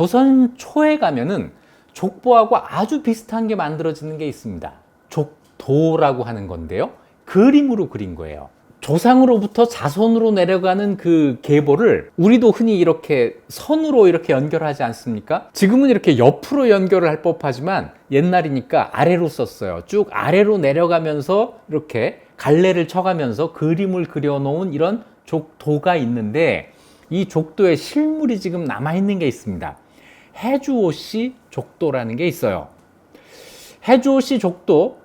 조선 초에 가면은 족보하고 아주 비슷한 게 만들어지는 게 있습니다. 족도라고 하는 건데요. 그림으로 그린 거예요. 조상으로부터 자손으로 내려가는 그 계보를 우리도 흔히 이렇게 선으로 이렇게 연결하지 않습니까? 지금은 이렇게 옆으로 연결을 할 법하지만 옛날이니까 아래로 썼어요. 쭉 아래로 내려가면서 이렇게 갈래를 쳐가면서 그림을 그려놓은 이런 족도가 있는데, 이 족도에 실물이 지금 남아있는 게 있습니다. 해주오씨 족도라는 게 있어요. 해주오씨 족도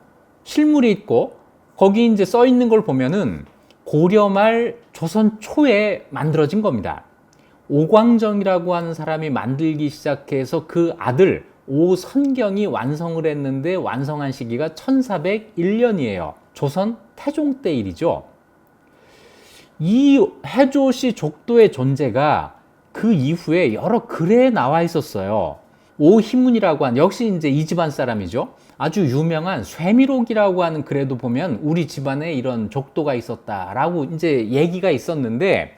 실물이 있고, 거기 이제 써 있는 걸 보면은 고려 말 조선 초에 만들어진 겁니다. 오광정이라고 하는 사람이 만들기 시작해서 그 아들 오선경이 완성을 했는데, 완성한 시기가 1401년이에요. 조선 태종 때 일이죠. 이 해조씨 족도의 존재가 그 이후에 여러 글에 나와 있었어요. 오희문이라고 하는, 역시 이제 이 집안 사람이죠. 아주 유명한 쇠미록이라고 하는 글에도 보면 우리 집안에 이런 족도가 있었다라고 이제 얘기가 있었는데,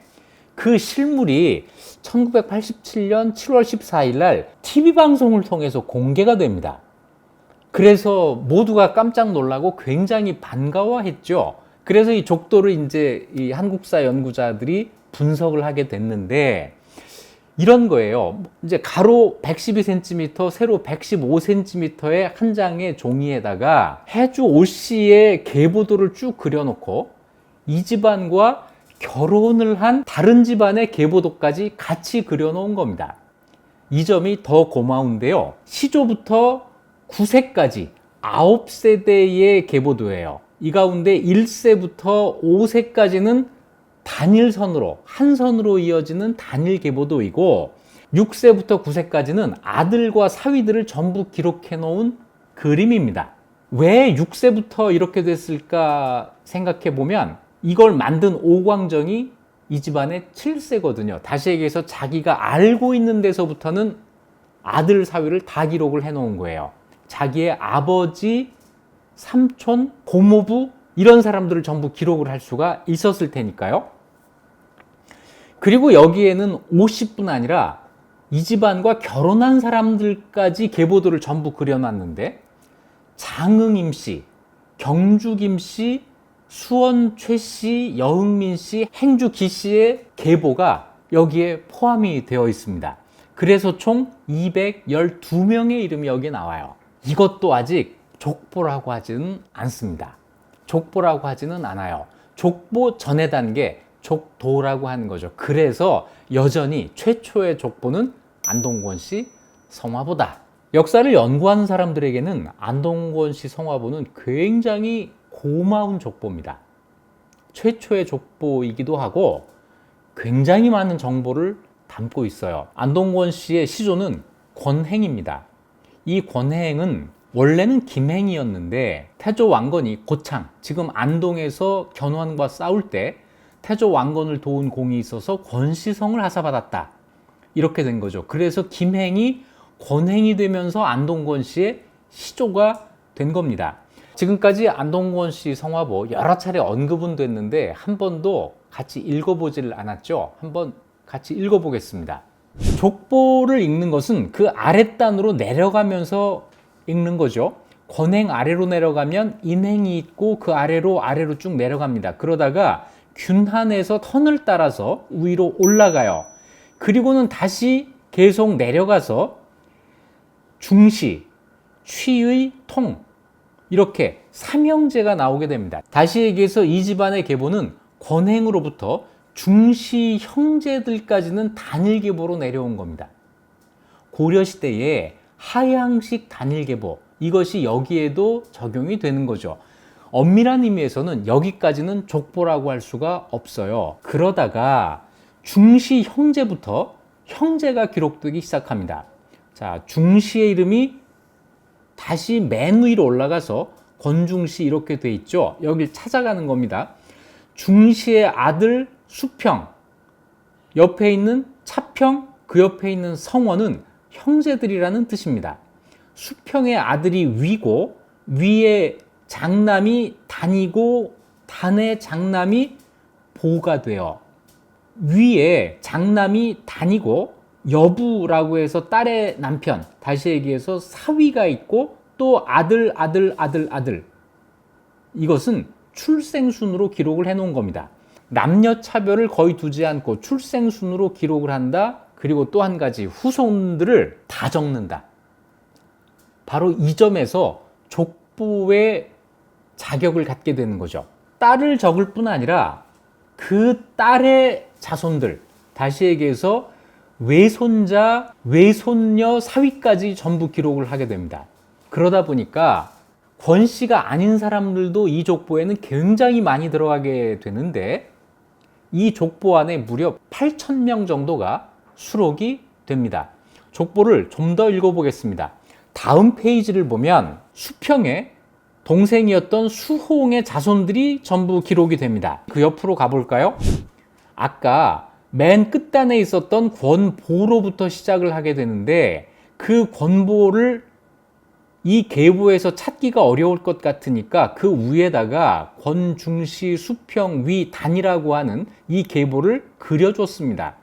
그 실물이 1987년 7월 14일 날 TV 방송을 통해서 공개가 됩니다. 그래서 모두가 깜짝 놀라고 굉장히 반가워했죠. 그래서 이 족도를 이제 이 한국사 연구자들이 분석을 하게 됐는데, 이런 거예요. 이제 가로 112cm, 세로 115cm의 한 장의 종이에다가 해주 오씨의 계보도를 쭉 그려놓고 이 집안과 결혼을 한 다른 집안의 계보도까지 같이 그려놓은 겁니다. 이 점이 더 고마운데요. 시조부터 9세까지 9세대의 계보도예요. 이 가운데 1세부터 5세까지는 단일선으로, 한 선으로 이어지는 단일 계보도이고, 6세부터 9세까지는 아들과 사위들을 전부 기록해 놓은 그림입니다. 왜 6세부터 이렇게 됐을까 생각해 보면, 이걸 만든 오광정이 이 집안의 7세거든요. 다시 얘기해서 자기가 알고 있는 데서부터는 아들 사위를 다 기록을 해 놓은 거예요. 자기의 아버지, 삼촌, 고모부 이런 사람들을 전부 기록을 할 수가 있었을 테니까요. 그리고 여기에는 50뿐 아니라 이 집안과 결혼한 사람들까지 계보도를 전부 그려놨는데, 장흥 임씨, 경주 김씨, 수원 최씨, 여흥민 씨, 행주 기씨의 계보가 여기에 포함이 되어 있습니다. 그래서 총 212명의 이름이 여기에 나와요. 이것도 아직 족보라고 하지는 않습니다. 족보라고 하지는 않아요. 족보 전의 단계, 족도라고 하는 거죠. 그래서 여전히 최초의 족보는 안동권 씨 성화보다. 역사를 연구하는 사람들에게는 안동권 씨 성화보는 굉장히 고마운 족보입니다. 최초의 족보이기도 하고 굉장히 많은 정보를 담고 있어요. 안동권 씨의 시조는 권행입니다. 이 권행은 원래는 김행이었는데, 태조 왕건이 고창, 지금 안동에서 견훤과 싸울 때 태조 왕건을 도운 공이 있어서 권시성을 하사받았다, 이렇게 된 거죠. 그래서 김행이 권행이 되면서 안동권 씨의 시조가 된 겁니다. 지금까지 안동권 씨 성화보 여러 차례 언급은 됐는데 한 번도 같이 읽어보질 않았죠. 한번 같이 읽어보겠습니다. 족보를 읽는 것은 그 아랫단으로 내려가면서 읽는 거죠. 권행 아래로 내려가면 인행이 있고 그 아래로 쭉 내려갑니다. 그러다가 균한에서 턴을 따라서 위로 올라가요. 그리고는 다시 계속 내려가서 중시, 취의, 통, 이렇게 삼형제가 나오게 됩니다. 다시 얘기해서 이 집안의 계보는 권행으로부터 중시 형제들까지는 단일 계보로 내려온 겁니다. 고려시대에 하향식 단일 계보, 이것이 여기에도 적용이 되는 거죠. 엄밀한 의미에서는 여기까지는 족보라고 할 수가 없어요. 그러다가 중시 형제부터 형제가 기록되기 시작합니다. 자, 중시의 이름이 다시 맨 위로 올라가서 권중시 이렇게 돼 있죠. 여길 찾아가는 겁니다. 중시의 아들 수평, 옆에 있는 차평, 그 옆에 있는 성원은 형제들이라는 뜻입니다. 수평의 아들이 위고, 위의 장남이 단이고, 단의 장남이 보가 돼요. 위에 장남이 단이고 여부라고 해서 딸의 남편, 다시 얘기해서 사위가 있고 또 아들, 이것은 출생순으로 기록을 해 놓은 겁니다. 남녀 차별을 거의 두지 않고 출생순으로 기록을 한다. 그리고 또 한 가지, 후손들을 다 적는다. 바로 이 점에서 족보의 자격을 갖게 되는 거죠. 딸을 적을 뿐 아니라 그 딸의 자손들, 다시 얘기해서 외손자, 외손녀, 사위까지 전부 기록을 하게 됩니다. 그러다 보니까 권씨가 아닌 사람들도 이 족보에는 굉장히 많이 들어가게 되는데, 이 족보 안에 무려 8,000명 정도가 수록이 됩니다. 족보를 좀 더 읽어보겠습니다. 다음 페이지를 보면 수평에 동생이었던 수홍의 자손들이 전부 기록이 됩니다. 그 옆으로 가볼까요? 아까 맨 끝단에 있었던 권보로부터 시작을 하게 되는데, 그 권보를 이 계보에서 찾기가 어려울 것 같으니까 그 위에다가 권중시 수평 위 단이라고 하는 이 계보를 그려줬습니다.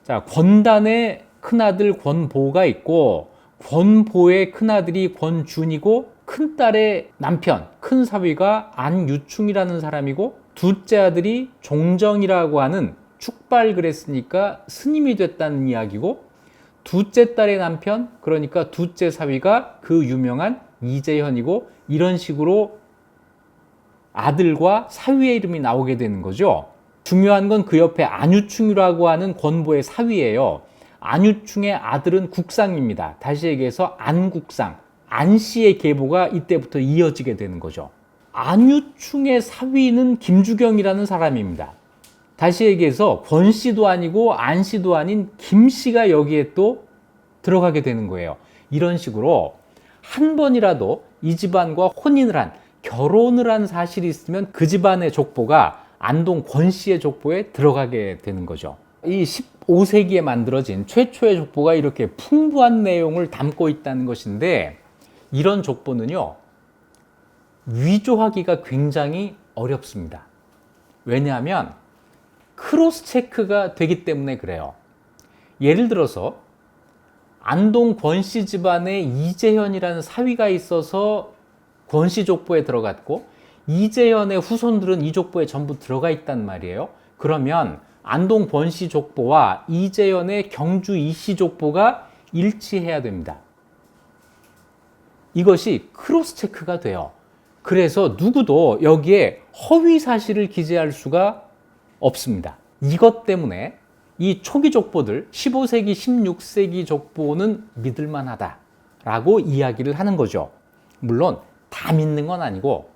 자, 권단의 큰아들 권보가 있고, 권보의 큰아들이 권준이고, 큰딸의 남편, 큰 사위가 안유충이라는 사람이고, 둘째 아들이 종정이라고 하는 축발 그랬으니까 스님이 됐다는 이야기고, 둘째 딸의 남편, 그러니까 둘째 사위가 그 유명한 이재현이고, 이런 식으로 아들과 사위의 이름이 나오게 되는 거죠. 중요한 건 그 옆에 안유충이라고 하는 권보의 사위예요. 안유충의 아들은 국상입니다. 다시 얘기해서 안국상, 안씨의 계보가 이때부터 이어지게 되는 거죠. 안유충의 사위는 김주경이라는 사람입니다. 다시 얘기해서 권씨도 아니고 안씨도 아닌 김씨가 여기에 또 들어가게 되는 거예요. 이런 식으로 한 번이라도 이 집안과 혼인을 한, 결혼을 한 사실이 있으면 그 집안의 족보가 안동 권씨의 족보에 들어가게 되는 거죠. 이 15세기에 만들어진 최초의 족보가 이렇게 풍부한 내용을 담고 있다는 것인데, 이런 족보는요, 위조하기가 굉장히 어렵습니다. 왜냐하면 크로스 체크가 되기 때문에 그래요. 예를 들어서 안동 권씨 집안에 이재현이라는 사위가 있어서 권씨 족보에 들어갔고, 이재현의 후손들은 이 족보에 전부 들어가 있단 말이에요. 그러면 안동 권씨 족보와 이재현의 경주 이씨 족보가 일치해야 됩니다. 이것이 크로스 체크가 돼요. 그래서 누구도 여기에 허위 사실을 기재할 수가 없습니다. 이것 때문에 이 초기 족보들, 15세기, 16세기 족보는 믿을만하다라고 이야기를 하는 거죠. 물론 다 믿는 건 아니고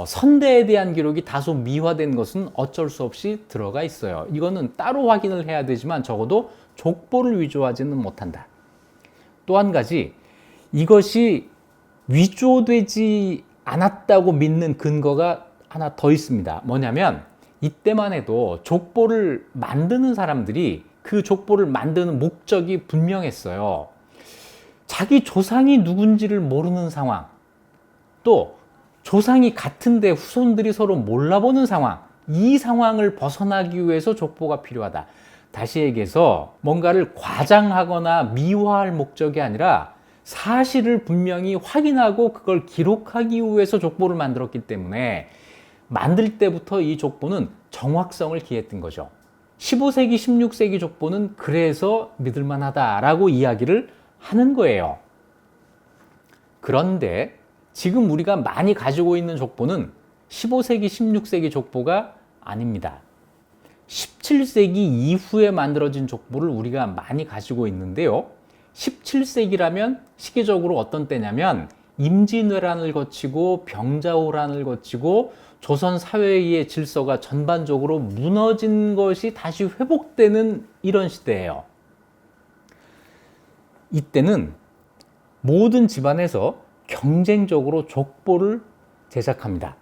선대에 대한 기록이 다소 미화된 것은 어쩔 수 없이 들어가 있어요. 이거는 따로 확인을 해야 되지만 적어도 족보를 위조하지는 못한다. 또 한 가지, 이것이 위조되지 않았다고 믿는 근거가 하나 더 있습니다. 뭐냐면 이때만 해도 족보를 만드는 사람들이 그 족보를 만드는 목적이 분명했어요. 자기 조상이 누군지를 모르는 상황, 또 조상이 같은데 후손들이 서로 몰라보는 상황, 이 상황을 벗어나기 위해서 족보가 필요하다. 다시 얘기해서 뭔가를 과장하거나 미화할 목적이 아니라 사실을 분명히 확인하고 그걸 기록하기 위해서 족보를 만들었기 때문에 만들 때부터 이 족보는 정확성을 기했던 거죠. 15세기, 16세기 족보는 그래서 믿을만하다라고 이야기를 하는 거예요. 그런데 지금 우리가 많이 가지고 있는 족보는 15세기, 16세기 족보가 아닙니다. 17세기 이후에 만들어진 족보를 우리가 많이 가지고 있는데요. 17세기라면 시기적으로 어떤 때냐면 임진왜란을 거치고 병자호란을 거치고 조선 사회의 질서가 전반적으로 무너진 것이 다시 회복되는 이런 시대예요. 이때는 모든 집안에서 경쟁적으로 족보를 제작합니다.